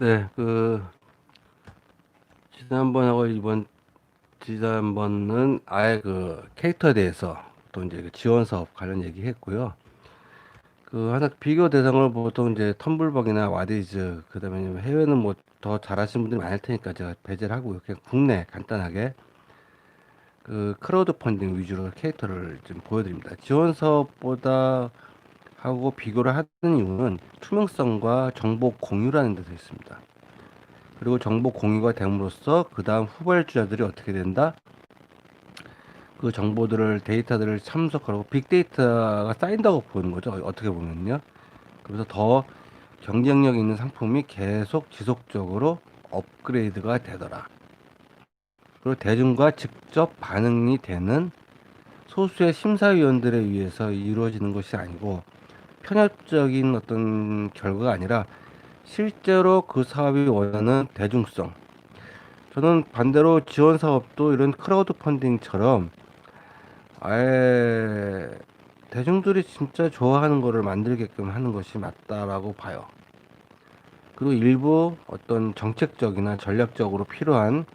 네, 지난번하고 지난번은 아예 캐릭터에 대해서 또 이제 지원 사업 관련 얘기 했고요. 하나 비교 대상을 보통 이제 텀블벅이나 와디즈, 그 다음에 해외는 뭐 더 잘하시는 분들이 많을 테니까 제가 배제를 하고요. 그냥 국내 간단하게 크라우드 펀딩 위주로 캐릭터를 좀 보여드립니다. 지원 사업보다 하고 비교를 하는 이유는 투명성과 정보 공유라는 데서 있습니다. 그리고 정보 공유가 됨으로써 그 다음 후발주자들이 어떻게 된다? 그 정보들을 데이터들을 참석하고 빅데이터가 쌓인다고 보는 거죠. 어떻게 보면요. 그래서 더 경쟁력 있는 상품이 계속 지속적으로 업그레이드가 되더라. 그리고 대중과 직접 반응이 되는 소수의 심사위원들에 의해서 이루어지는 것이 아니고 편협적인 어떤 결과가 아니라 실제로 그 사업이 원하는 대중성. 저는 반대로 지원 사업도 이런 크라우드 펀딩처럼 아예 대중들이 진짜 좋아하는 거를 만들게끔 하는 것이 맞다라고 봐요. 그리고 일부 어떤 정책적이나 전략적으로 필요한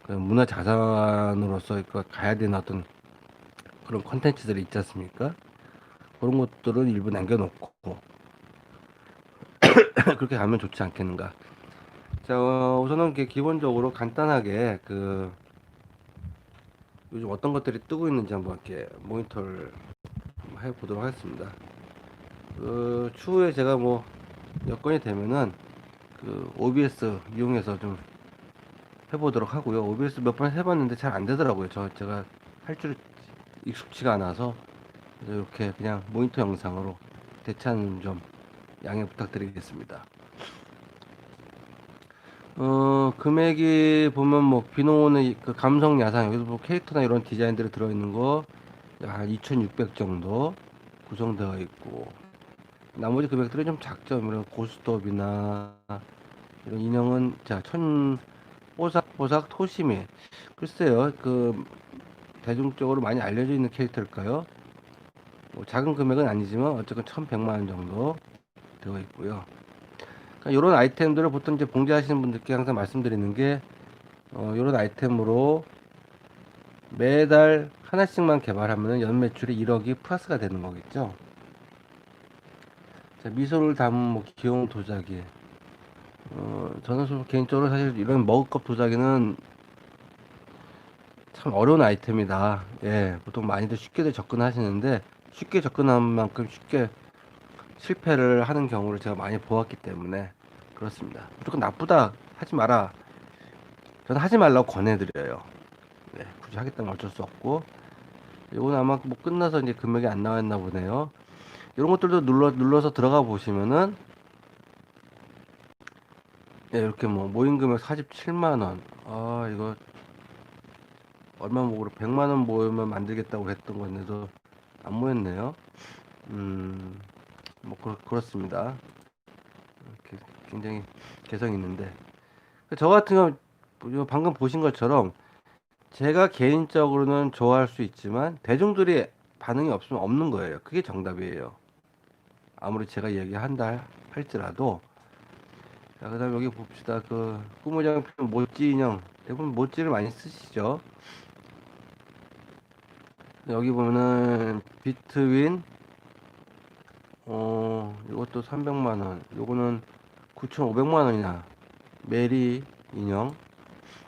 문화 자산으로서 가야 되는 어떤 그런 컨텐츠들이 있지 않습니까? 그런 것들은 일부 남겨놓고 그렇게 가면 좋지 않겠는가. 자, 우선은 기본적으로 간단하게 요즘 어떤 것들이 뜨고 있는지 한번 이렇게 모니터를 해보도록 하겠습니다. 추후에 제가 뭐 여건이 되면은 OBS 이용해서 좀 해보도록 하고요. OBS 몇 번 해봤는데 잘 안 되더라고요. 제가 할 줄 익숙치가 않아서 그래서 이렇게 그냥 모니터 영상으로 대체하는 점 양해 부탁드리겠습니다. 금액이 보면 뭐 비노원의 감성 야상 여기서 뭐 캐릭터나 이런 디자인들이 들어있는 거 한 2,600 정도 구성되어 있고 나머지 금액들은 좀 작죠. 이런 고스톱이나 이런 인형은 천 뽀삭뽀삭 토시미 글쎄요 대중적으로 많이 알려져 있는 캐릭터일까요? 뭐 작은 금액은 아니지만 어쨌건 1,100만 원 정도 되어 있고요. 그러니까 이런 아이템들을 보통 이제 봉제하시는 분들께 항상 말씀드리는 게 이런 아이템으로 매달 하나씩만 개발하면 연 매출이 1억이 플러스가 되는 거겠죠. 자, 미소를 담은 뭐 귀여운 도자기. 저는 개인적으로 사실 이런 머그컵 도자기는 참 어려운 아이템이다. 예, 보통 많이들 쉽게들 접근하시는데 쉽게 접근한 만큼 쉽게 실패를 하는 경우를 제가 많이 보았기 때문에 그렇습니다. 무조건 나쁘다 하지 마라. 저는 하지 말라고 권해드려요. 네, 굳이 하겠다면 어쩔 수 없고 이건 아마 뭐 끝나서 이제 금액이 안 나왔나 보네요. 이런 것들도 눌러서 들어가 보시면은 예, 이렇게 뭐 모임 금액 47만 원. 아 이거 얼마 모으로 100만 원 모으면 만들겠다고 했던 건데도 안 모였네요. 음, 뭐 그렇습니다. 굉장히 개성 있는데 저 같은 경우 방금 보신 것처럼 제가 개인적으로는 좋아할 수 있지만 대중들이 반응이 없으면 없는 거예요. 그게 정답이에요. 아무리 제가 얘기한다 할지라도. 자, 그다음 여기 봅시다. 꾸무장 모찌 인형 대부분 모찌를 많이 쓰시죠. 여기 보면은 비트윈 이것도 300만 원. 요거는 9,500만 원이나 메리 인형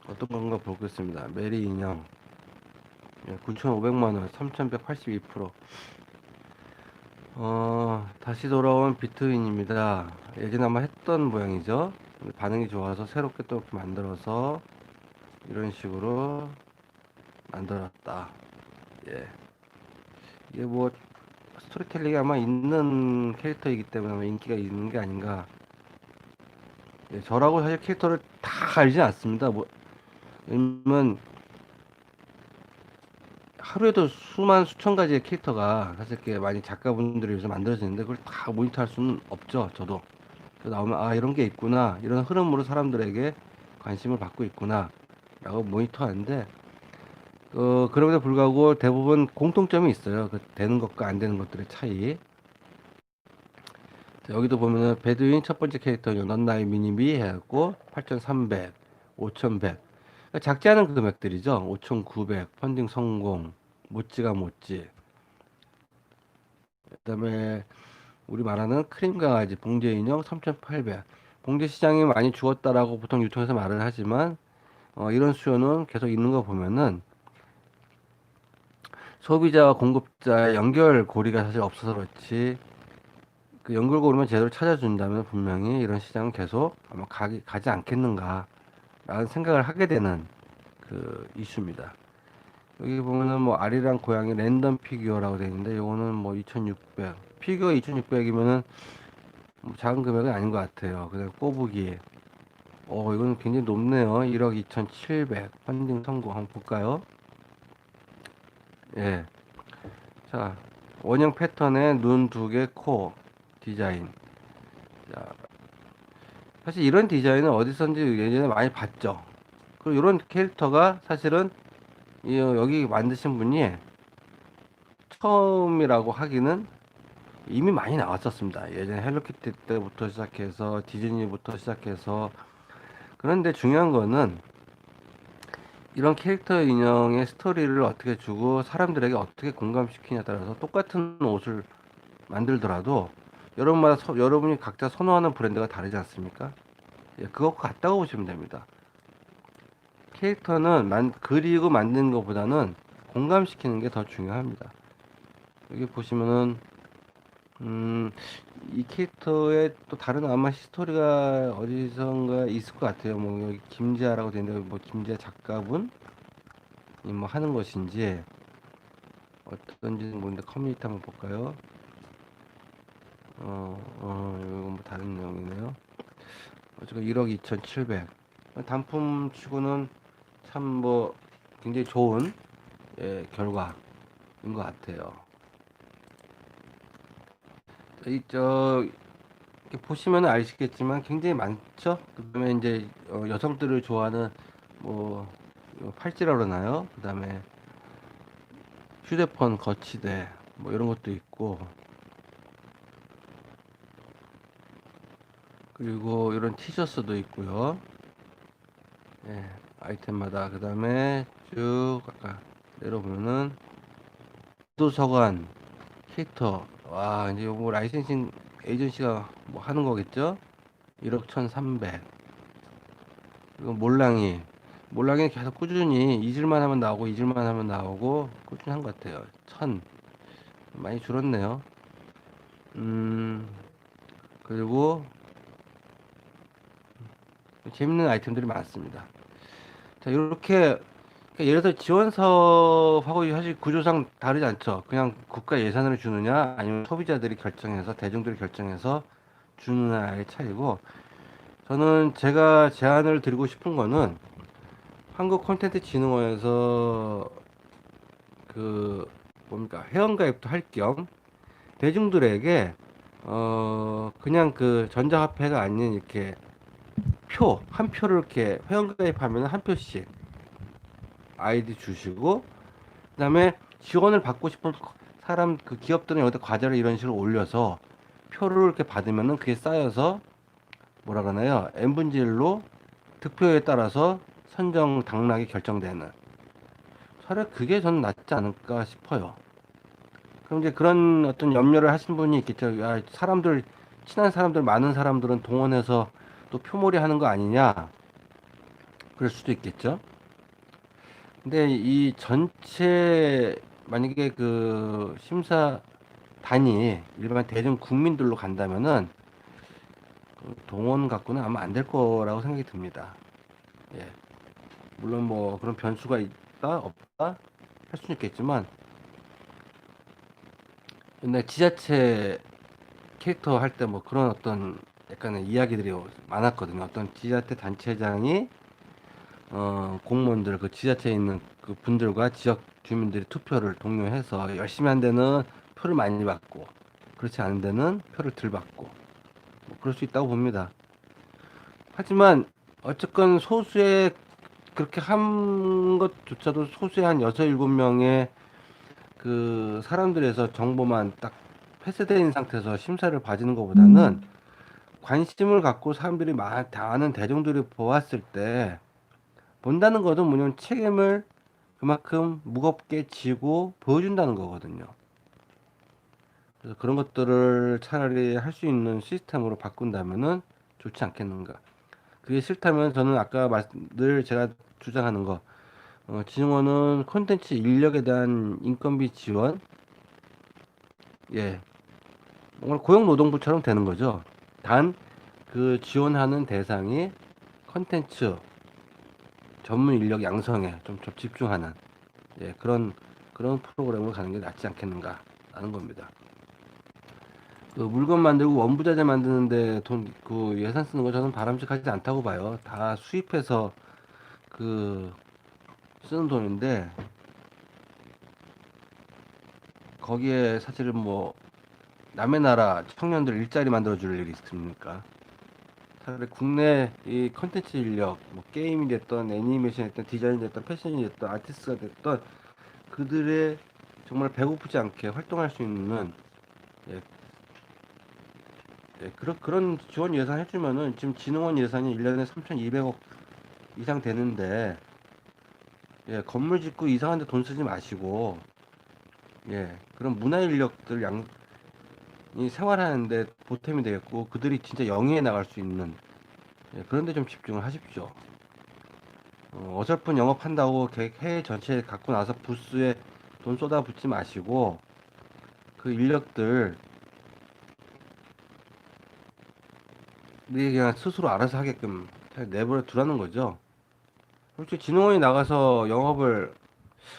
어떤 건가 보겠습니다. 메리 인형 9,500만 원, 3,182%. 다시 돌아온 비트윈입니다. 예전에 아마 했던 모양이죠. 반응이 좋아서 새롭게 또 만들어서 이런 식으로 만들었다. 예. 이게 뭐 스토리텔링이 아마 있는 캐릭터이기 때문에 아마 인기가 있는 게 아닌가. 예, 저라고 사실 캐릭터를 다 알진 않습니다. 뭐, 왜냐면 하루에도 수천 가지의 캐릭터가 사실 이렇게 많이 작가분들이 요새 만들어지는데 그걸 다 모니터할 수는 없죠. 저도. 나오면 아 이런 게 있구나 이런 흐름으로 사람들에게 관심을 받고 있구나 라고 모니터하는데 그럼에도 불구하고 대부분 공통점이 있어요. 되는 것과 안 되는 것들의 차이. 자, 여기도 보면은 배드윈 첫 번째 캐릭터는 넌 나의 미니비 해갖고 8,300, 5,100. 그러니까 작지 않은 금액들이죠. 5,900 펀딩 성공, 못지가 못지. 그다음에 우리 말하는 크림 강아지 봉제 인형 3,800. 봉제 시장이 많이 죽었다라고 보통 유통에서 말을 하지만 이런 수요는 계속 있는 거 보면은 소비자와 공급자의 연결고리가 사실 없어서 그렇지, 그 연결고리만 제대로 찾아준다면 분명히 이런 시장은 계속 아마 가지 않겠는가라는 생각을 하게 되는 그 이슈입니다. 여기 보면은 뭐 아리랑 고양이 랜덤 피규어라고 되어 있는데 요거는 뭐 2,600. 피규어 2,600이면은 뭐 작은 금액은 아닌 것 같아요. 그다음 꼬부기. 이건 굉장히 높네요. 1억 2,700. 펀딩 성공. 한번 볼까요? 예. 자, 원형 패턴에 눈 두 개, 코 디자인. 자, 사실 이런 디자인은 어디선지 예전에 많이 봤죠. 그리고 이런 캐릭터가 사실은 여기 만드신 분이 처음이라고 하기는 이미 많이 나왔었습니다. 예전에 헬로키티 때부터 시작해서 디즈니부터 시작해서. 그런데 중요한 거는 이런 캐릭터 인형의 스토리를 어떻게 주고 사람들에게 어떻게 공감시키냐에 따라서 똑같은 옷을 만들더라도 여러분이 각자 선호하는 브랜드가 다르지 않습니까? 예, 그거 같다고 보시면 됩니다. 캐릭터는 그리고 만드는 것보다는 공감시키는 게 더 중요합니다. 여기 보시면은 이 캐릭터의 또 다른 아마 히스토리가 어디선가 있을 것 같아요. 뭐 여기 김지아라고 되어 있는데 뭐 김지아 작가분 뭐 하는 것인지 어떤지는 모르는데 커뮤니티 한번 볼까요? 이건 뭐 다른 내용이네요. 어쨌든 1억 2,700. 단품 치고는 참 뭐 굉장히 좋은 결과인 것 같아요. 이렇게 보시면 아시겠지만 굉장히 많죠. 그다음에 이제 여성들을 좋아하는 뭐 팔찌라 그러나요? 그다음에 휴대폰 거치대 뭐 이런 것도 있고, 그리고 이런 티셔츠도 있고요. 예, 아이템마다. 그다음에 쭉 아까 내려보면은 도서관 캐릭터. 와, 이제 요거 라이센싱 에이전시가 뭐 하는 거겠죠? 1억 1,300. 이거 몰랑이는 계속 꾸준히 잊을만 하면 나오고 잊을만 하면 나오고 꾸준히 한 것 같아요. 1,000. 많이 줄었네요. 음 그리고 재밌는 아이템들이 많습니다. 자, 이렇게 예를 들어 지원 사업하고 사실 구조상 다르지 않죠. 그냥 국가 예산을 주느냐 아니면 소비자들이 결정해서 대중들이 결정해서 주느냐의 차이고, 저는 제가 제안을 드리고 싶은 거는 한국 콘텐츠 진흥원에서 그 뭡니까 회원가입도 할 겸 대중들에게 그냥 그 전자화폐가 아닌 이렇게 한 표를 이렇게 회원가입하면 한 표씩 아이디 주시고, 그다음에 지원을 받고 싶은 사람 그 기업들은 여기다 과자를 이런 식으로 올려서 표를 이렇게 받으면은 그게 쌓여서 뭐라 그러나요? n분의 1로 득표에 따라서 선정 당락이 결정되는, 차라리 그게 저는 낫지 않을까 싶어요. 그럼 이제 그런 어떤 염려를 하신 분이 있겠죠. 야, 친한 사람들, 많은 사람들은 동원해서 또 표몰이 하는 거 아니냐. 그럴 수도 있겠죠. 근데 이 전체, 만약에 그 심사단이 일반 대중 국민들로 간다면은 그 동원 갖고는 아마 안 될 거라고 생각이 듭니다. 예. 물론 뭐 그런 변수가 있다, 없다 할 수는 있겠지만, 옛날 지자체 캐릭터 할 때 뭐 그런 어떤 약간의 이야기들이 많았거든요. 어떤 지자체 단체장이 공무원들 그 지자체에 있는 그 분들과 지역 주민들이 투표를 독려해서 열심히 한 데는 표를 많이 받고 그렇지 않은 데는 표를 덜 받고 뭐 그럴 수 있다고 봅니다. 하지만 어쨌건 소수의 그렇게 한 것조차도 소수의 한 6, 7명의 그 사람들에서 정보만 딱 폐쇄된 상태에서 심사를 봐주는 것보다는 관심을 갖고 사람들이 다 아는 대중들이 보았을 때 본다는 것은 뭐냐면 책임을 그만큼 무겁게 지고 보여준다는 거거든요. 그래서 그런 것들을 차라리 할 수 있는 시스템으로 바꾼다면은 좋지 않겠는가. 그게 싫다면 저는 아까 늘 제가 주장하는 거, 진흥원은 콘텐츠 인력에 대한 인건비 지원, 예, 뭔가 고용노동부처럼 되는 거죠. 단 그 지원하는 대상이 콘텐츠 전문 인력 양성에 좀 집중하는, 예, 그런 프로그램으로 가는 게 낫지 않겠는가라는 겁니다. 그 물건 만들고 원부자재 만드는데 그 예산 쓰는 거 저는 바람직하지 않다고 봐요. 다 수입해서 그 쓰는 돈인데 거기에 사실은 뭐 남의 나라 청년들 일자리 만들어 줄 일이 있습니까? 차라리 국내 이 컨텐츠 인력, 뭐 게임이 됐던 애니메이션이 됐던 디자인이 됐던 패션이 됐던 아티스트가 됐던 그들의 정말 배고프지 않게 활동할 수 있는, 예, 예, 그런 지원 예산 해주면은 지금 진흥원 예산이 1년에 3,200억 이상 되는데, 예, 건물 짓고 이상한 데 돈 쓰지 마시고, 예, 그런 문화 인력들 이 생활하는데 보탬이 되겠고 그들이 진짜 영위해 나갈 수 있는, 예, 그런 데 좀 집중을 하십시오. 어설픈 영업한다고 해외 전체에 갖고 나서 부스에 돈 쏟아붓지 마시고 그 인력들 그냥 스스로 알아서 하게끔 내버려 두라는 거죠. 솔직히 진흥원이 나가서 영업을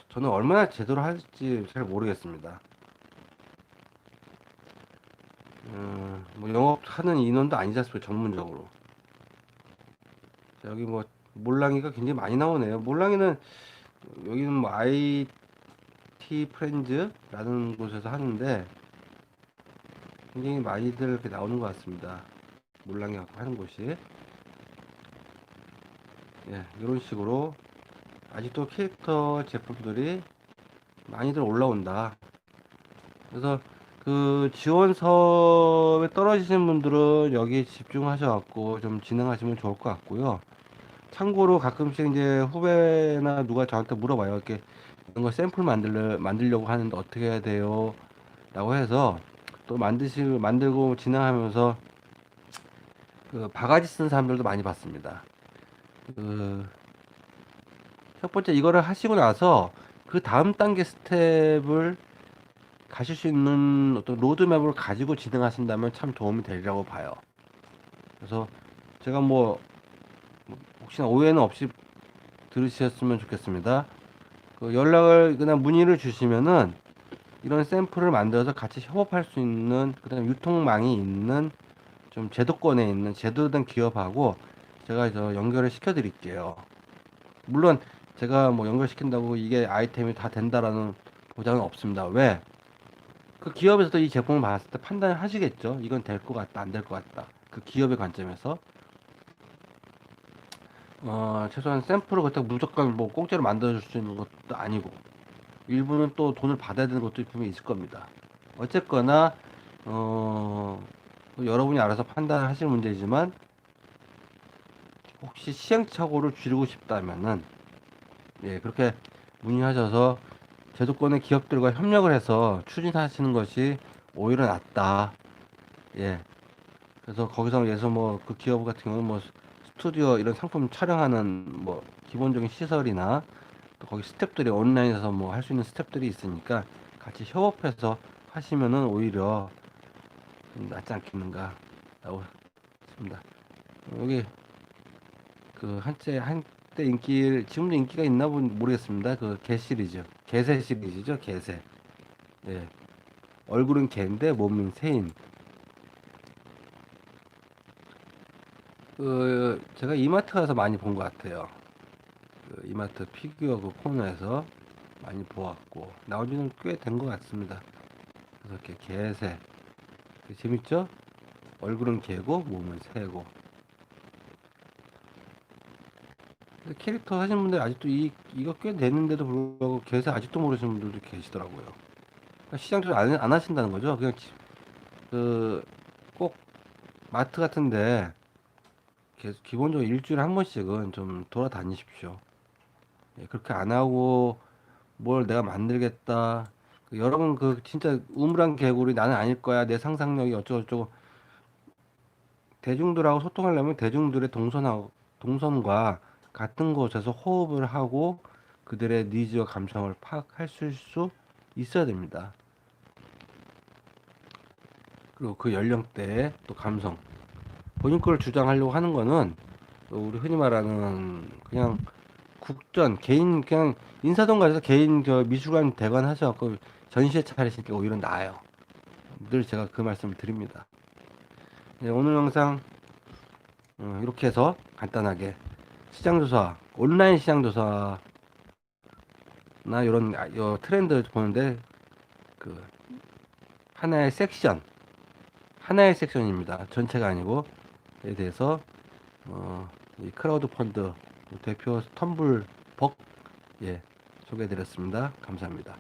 저는 얼마나 제대로 할지 잘 모르겠습니다. 뭐 영업하는 인원도 아니지 않습니까? 전문적으로. 여기 뭐 몰랑이가 굉장히 많이 나오네요. 몰랑이는 여기는 뭐 IT 프렌즈라는 곳에서 하는데 굉장히 많이들 이렇게 나오는 것 같습니다. 몰랑이 갖고 하는 곳이. 예, 이런 식으로 아직도 캐릭터 제품들이 많이들 올라온다. 그래서 그 지원 사업에 떨어지신 분들은 여기 집중하셔갖고 좀 진행하시면 좋을 것 같고요. 참고로 가끔씩 이제 후배나 누가 저한테 물어봐요. 이렇게 이런 거 샘플 만들려고 하는데 어떻게 해야 돼요? 라고 해서 또 만들고 진행하면서 그 바가지 쓴 사람들도 많이 봤습니다. 그 첫 번째 이거를 하시고 나서 그 다음 단계 스텝을 가실 수 있는 어떤 로드맵을 가지고 진행하신다면 참 도움이 되리라고 봐요. 그래서 제가 뭐 혹시나 오해는 없이 들으셨으면 좋겠습니다. 그 연락을 그냥 문의를 주시면은 이런 샘플을 만들어서 같이 협업할 수 있는 그다음 유통망이 있는 좀 제도권에 있는 제도된 기업하고 제가 저 연결을 시켜 드릴게요. 물론 제가 뭐 연결시킨다고 이게 아이템이 다 된다라는 보장은 없습니다. 왜? 그 기업에서도 이 제품을 봤을 때 판단을 하시겠죠. 이건 될 것 같다, 안 될 것 같다. 그 기업의 관점에서 최소한 샘플을 그렇다고 무조건 뭐 공짜로 만들어줄 수 있는 것도 아니고 일부는 또 돈을 받아야 되는 것도 분명히 있을 겁니다. 어쨌거나 여러분이 알아서 판단을 하실 문제지만 혹시 시행착오를 줄이고 싶다면은, 예, 그렇게 문의하셔서 제도권의 기업들과 협력을 해서 추진하시는 것이 오히려 낫다. 예. 그래서 거기서 예서 뭐 그 기업 같은 경우는 뭐 스튜디오 이런 상품 촬영하는 뭐 기본적인 시설이나 또 거기 스탭들이 온라인에서 뭐 할 수 있는 스탭들이 있으니까 같이 협업해서 하시면은 오히려 좀 낫지 않겠는가라고 싶습니다. 여기 그 한때 지금도 인기가 있나 모르겠습니다. 그 개 시리즈, 개새 시리즈죠, 개새. 예, 얼굴은 개인데 몸은 새인. 그 제가 이마트 가서 많이 본 것 같아요. 그 이마트 피규어 그 코너에서 많이 보았고 나온 지는 꽤 된 것 같습니다. 그래서 이렇게 개새 재밌죠? 얼굴은 개고 몸은 새고. 캐릭터 하시는 분들 아직도 이거 꽤 됐는데도 불구하고 개새 아직도 모르시는 분들도 계시더라고요. 그러니까 시장 조사 안 하신다는 거죠. 그냥 그 꼭 마트 같은데 계속 기본적으로 일주일에 한 번씩은 좀 돌아다니십시오. 예, 그렇게 안 하고 뭘 내가 만들겠다. 여러분 그 진짜 우물한 개구리 나는 아닐 거야. 내 상상력이 어쩌고저쩌고 대중들하고 소통하려면 대중들의 동선과 같은 곳에서 호흡을 하고 그들의 니즈와 감성을 파악할 수 있어야 됩니다. 그리고 그 연령대의 또 감성. 본인 걸 주장하려고 하는 거는 우리 흔히 말하는 그냥 국전 개인 그냥 인사동 가서 개인 저 미술관 대관 하셔갖고 전시회 차리시니까 오히려 나아요. 늘 제가 그 말씀을 드립니다. 네, 오늘 영상 이렇게 해서 간단하게 시장조사 온라인 시장조사나 이런 요 트렌드 보는데 그 하나의 섹션 하나의 섹션입니다. 전체가 아니고 에 대해서 이 크라우드 펀드 대표 텀블벅 예 소개해드렸습니다. 감사합니다.